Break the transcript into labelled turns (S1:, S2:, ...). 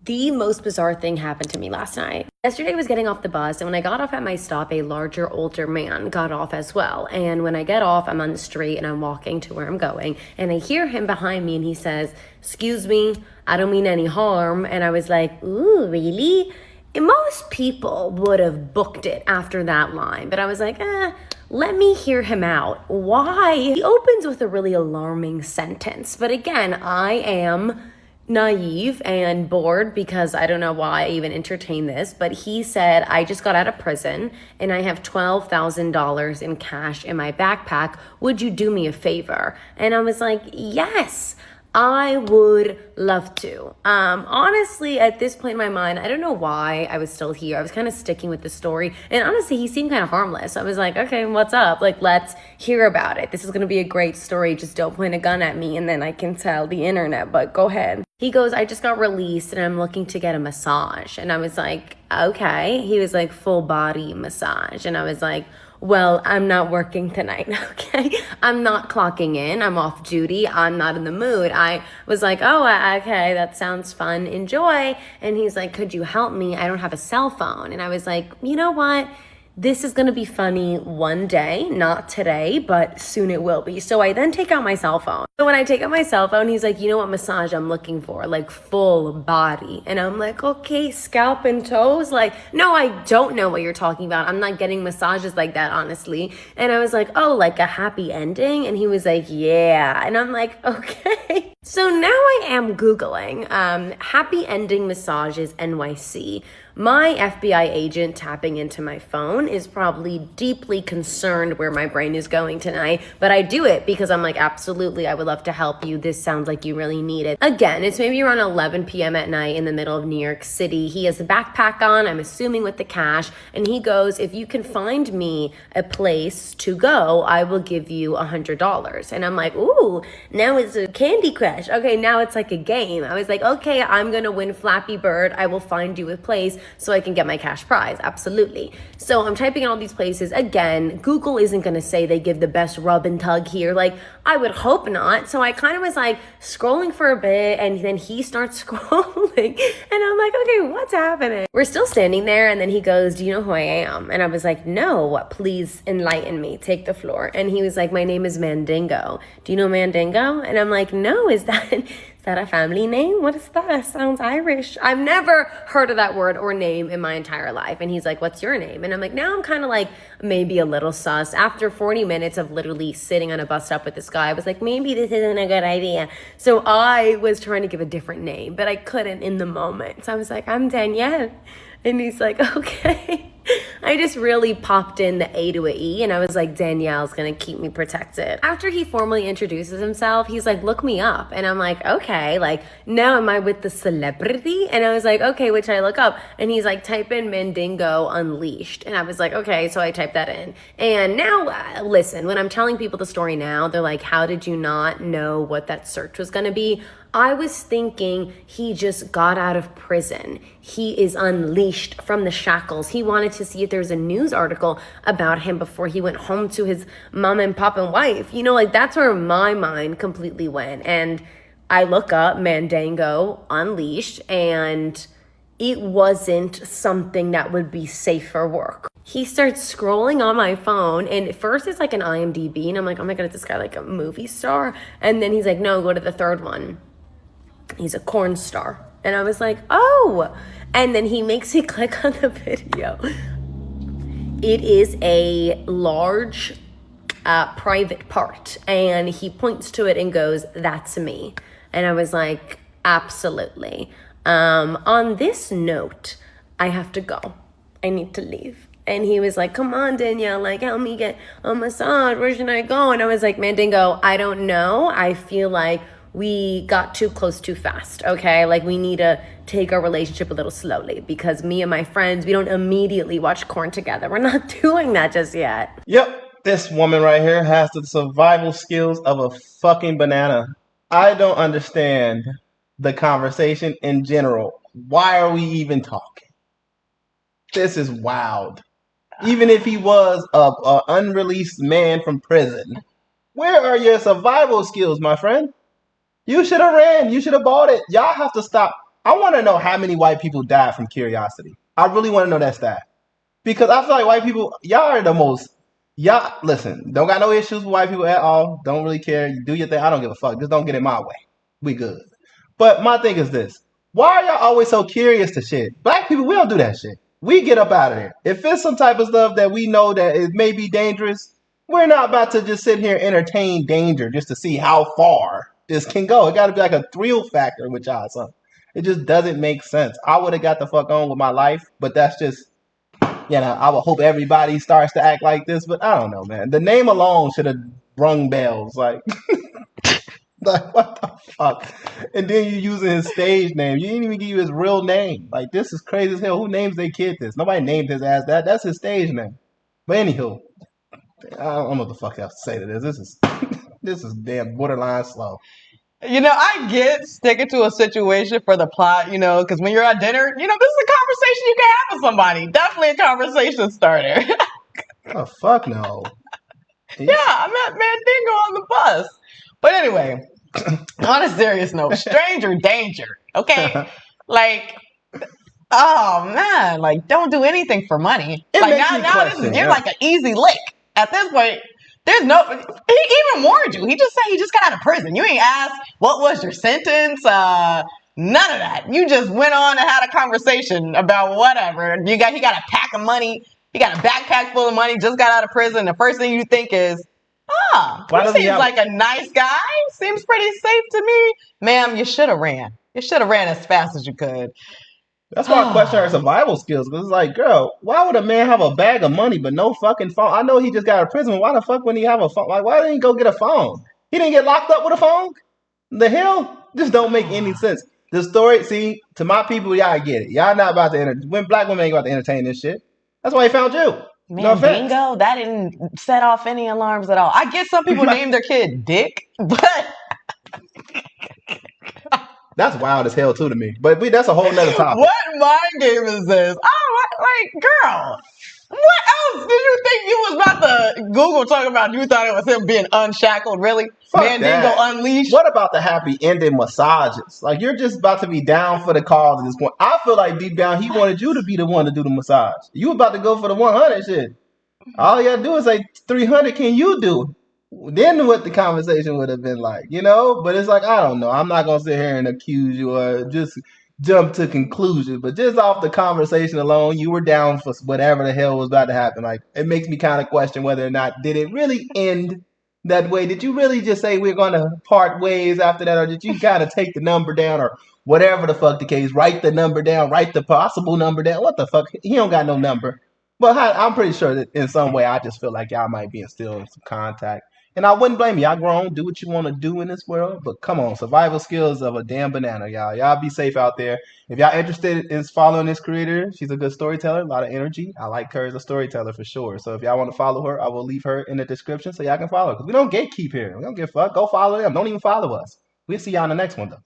S1: The most bizarre thing happened to me last night. Yesterday I was getting off the bus, and when I got off at my stop, a larger, older man got off as well. And when I get off, I'm on the street and I'm walking to where I'm going, and I hear him behind me, and he says, "Excuse me, I don't mean any harm." And I was like, "Ooh, really?" And most people would have booked it after that line, but I was like, let me hear him out. Why? He opens with a really alarming sentence, but again, I am naive and bored because I don't know why I even entertained this, but he said, "I just got out of prison and I have $12,000 in cash in my backpack. Would you do me a favor?" And I was like, yes, I would love to. Honestly, at this point in my mind, I don't know why I was still here. I was kind of sticking with the story. And honestly, he seemed kind of harmless. I was like, okay, what's up? Like, let's hear about it. This is going to be a great story. Just don't point a gun at me and then I can tell the internet, but go ahead. He goes, "I just got released and I'm looking to get a massage." And I was like, okay. He was like, "Full body massage." And I was like, "Well, I'm not working tonight." Okay. I'm not clocking in. I'm off duty. I'm not in the mood. I was like, "Oh, okay, that sounds fun. Enjoy." And he's like, "Could you help me? I don't have a cell phone." And I was like, you know what? This is going to be funny one day, not today, but soon it will be. So I then take out my cell phone. So when I take out my cell phone, he's like, "You know what massage I'm looking for? Like full body." And I'm like, "Okay, scalp and toes?" Like, no, I don't know what you're talking about. I'm not getting massages like that, honestly. And I was like, "Oh, like a happy ending?" And he was like, "Yeah." And I'm like, okay. So now I am Googling happy ending massages NYC. My FBI agent tapping into my phone is probably deeply concerned where my brain is going tonight, but I do it because I'm like, absolutely, I would love to help you. This sounds like you really need it. Again, it's maybe around 11 p.m. at night in the middle of New York City. He has a backpack on, I'm assuming with the cash, and he goes, "If you can find me a place to go, I will give you $100. And I'm like, ooh, now it's a Candy Crush. Okay, now it's like a game. I was like, okay, I'm gonna win Flappy Bird. I will find you a place so I can get my cash prize. Absolutely. So I'm typing in all these places. Again, Google isn't going to say they give the best rub and tug here. Like, I would hope not. So I kind of was like scrolling for a bit, and then he starts scrolling and I'm like, okay, what's happening? We're still standing there, and then he goes, "Do you know who I am?" And I was like, "No, please enlighten me. Take the floor." And he was like, "My name is Mandingo. Do you know Mandingo?" And I'm like, "No, is that a family name? What is that? Sounds Irish." I've never heard of that word or name in my entire life. And he's like, "What's your name?" And I'm like, now I'm kind of like maybe a little sus. After 40 minutes of literally sitting on a bus stop with this guy, I was like, maybe this isn't a good idea. So I was trying to give a different name, but I couldn't in the moment. So I was like, "I'm Danielle." And he's like, "Okay." I just really popped in the A to a E, and I was like, Danielle's gonna keep me protected. After he formally introduces himself, he's like, "Look me up." And I'm like, okay, like now am I with the celebrity? And I was like, okay, which I look up. And he's like, "Type in Mandingo Unleashed." And I was like, okay, so I typed that in. And now, listen, when I'm telling people the story now, they're like, how did you not know what that search was gonna be? I was thinking he just got out of prison. He is unleashed from the shackles. He wanted to see if there was a news article about him before he went home to his mom and pop and wife. You know, like that's where my mind completely went. And I look up Mandingo Unleashed, and it wasn't something that would be safe for work. He starts scrolling on my phone, and at first it's like an IMDb, and I'm like, oh my God, is this guy like a movie star? And then he's like, no, go to the third one. He's a corn star. And I was like, oh. And then he makes me click on the video. It is a large private part, and he points to it and goes, "That's me." And I was like, absolutely. On this note, I have to go. I need to leave. And he was like, "Come on, Danielle, like help me get a massage. Where should I go?" And I was like, Mandingo, I don't know. I feel like we got too close too fast, okay? Like we need to take our relationship a little slowly, because me and my friends, we don't immediately watch Corn together. We're not doing that just yet.
S2: Yep, this woman right here has the survival skills of a fucking banana. I don't understand the conversation in general. Why are we even talking? This is wild. Even if he was a unreleased man from prison, where are your survival skills, my friend? You should have ran. You should have bought it. Y'all have to stop I want to know how many white people died from curiosity. I really want to know that stat. Because I feel like white people, y'all are the most. Y'all, listen, don't got no issues with white people at all. Don't really care. You do your thing. I don't give a fuck. Just don't get in my way. We good. But my thing is this. Why are y'all always so curious to shit? Black people, we don't do that shit. We get up out of there. If it's some type of stuff that we know that it may be dangerous, we're not about to just sit here and entertain danger just to see how far this can go. It got to be like a thrill factor with y'all, son. It just doesn't make sense. I would have got the fuck on with my life, but that's just, I would hope everybody starts to act like this, but I don't know, man. The name alone should have rung bells. Like, like what the fuck? And then you using his stage name. You didn't even give you his real name. Like, this is crazy as hell. Who names their kid this? Nobody named his ass that. That's his stage name. But anywho, I don't know what the fuck else to say to this. This is damn borderline slow.
S3: I get sticking to a situation for the plot, because when you're at dinner, this is a conversation you can have with somebody. Definitely a conversation starter.
S2: Oh, fuck no.
S3: Yeah, I met Mandingo on the bus. But anyway, on a serious note, stranger danger, okay? Like, oh man, like don't do anything for money.
S2: It
S3: like
S2: makes me question,
S3: you're like an easy lick. At this point, there's no. He even warned you. He just said he just got out of prison. You ain't asked what was your sentence. None of that. You just went on and had a conversation about whatever. He got a pack of money. He got a backpack full of money. Just got out of prison. The first thing you think is, he seems like a nice guy. Seems pretty safe to me, ma'am. You should have ran. You should have ran as fast as you could.
S2: That's why I question her survival skills. Because it's like, girl, why would a man have a bag of money but no fucking phone? I know he just got out of prison. But why the fuck wouldn't he have a phone? Like, why didn't he go get a phone? He didn't get locked up with a phone? The hell? Just don't make any sense. The story, see, to my people, y'all get it. Y'all not about to when black women ain't about to entertain this shit. That's why he found you.
S3: Man, bingo, that didn't set off any alarms at all. I guess some people name their kid Dick, but
S2: that's wild as hell too to me. But that's a whole nother topic.
S3: What mind game is this? Girl, what else did you think you was about to Google talking about? You thought it was him being unshackled, really?
S2: Fuck
S3: Mandingo
S2: that.
S3: Unleashed?
S2: What about the happy ending massages? Like, you're just about to be down for the cause at this point. I feel like deep down he wanted you to be the one to do the massage. You about to go for the 100 shit. All you gotta do is say 300. Can you do? Then what the conversation would have been like, But it's like, I don't know. I'm not gonna sit here and accuse you or just jump to conclusions. But just off the conversation alone, you were down for whatever the hell was about to happen. Like, it makes me kind of question whether or not did it really end that way? Did you really just say we're gonna part ways after that, or did you kind of take the number down or whatever the fuck the case? Write the number down. Write the possible number down. What the fuck? He don't got no number. But I'm pretty sure that in some way, I just feel like y'all might be still in some contact. And I wouldn't blame you. Y'all grown, do what you want to do in this world. But come on, survival skills of a damn banana, y'all. Y'all be safe out there. If y'all interested in following this creator, she's a good storyteller, a lot of energy. I like her as a storyteller for sure. So if y'all want to follow her, I will leave her in the description so y'all can follow her. Because we don't gatekeep here. We don't give a fuck. Go follow them. Don't even follow us. We'll see y'all in the next one, though.